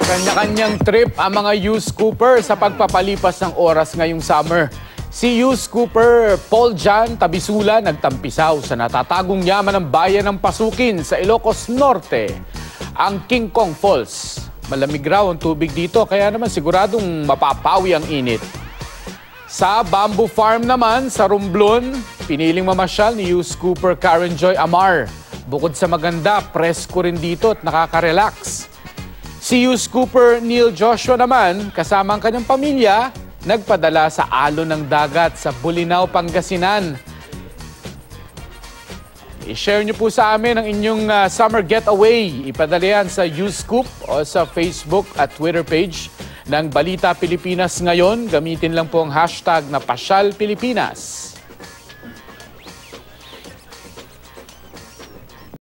Kanya-kanyang trip ang mga youth scooper sa pagpapalipas ng oras ngayong summer. Si youth scooper Paul Jan Tabisula nagtampisaw sa natatagong yaman ng bayan ng Pasukin sa Ilocos Norte, ang King Kong Falls. Malamig raw ang tubig dito kaya naman siguradong mapapawi ang init. Sa Bamboo Farm naman sa Romblon, piniling mamasyal ni youth scooper Karen Joy Amar. Bukod sa maganda, presko rin dito at nakaka-relax. Si youth scooper Neil Joshua naman, kasama ang kanyang pamilya, nagpadala sa alon ng dagat sa Bulinaw, Pangasinan. I-share niyo po sa amin ang inyong summer getaway. Ipadala yan sa YouScoop o sa Facebook at Twitter page ng Balita Pilipinas Ngayon. Gamitin lang po ang hashtag na Pasyal Pilipinas.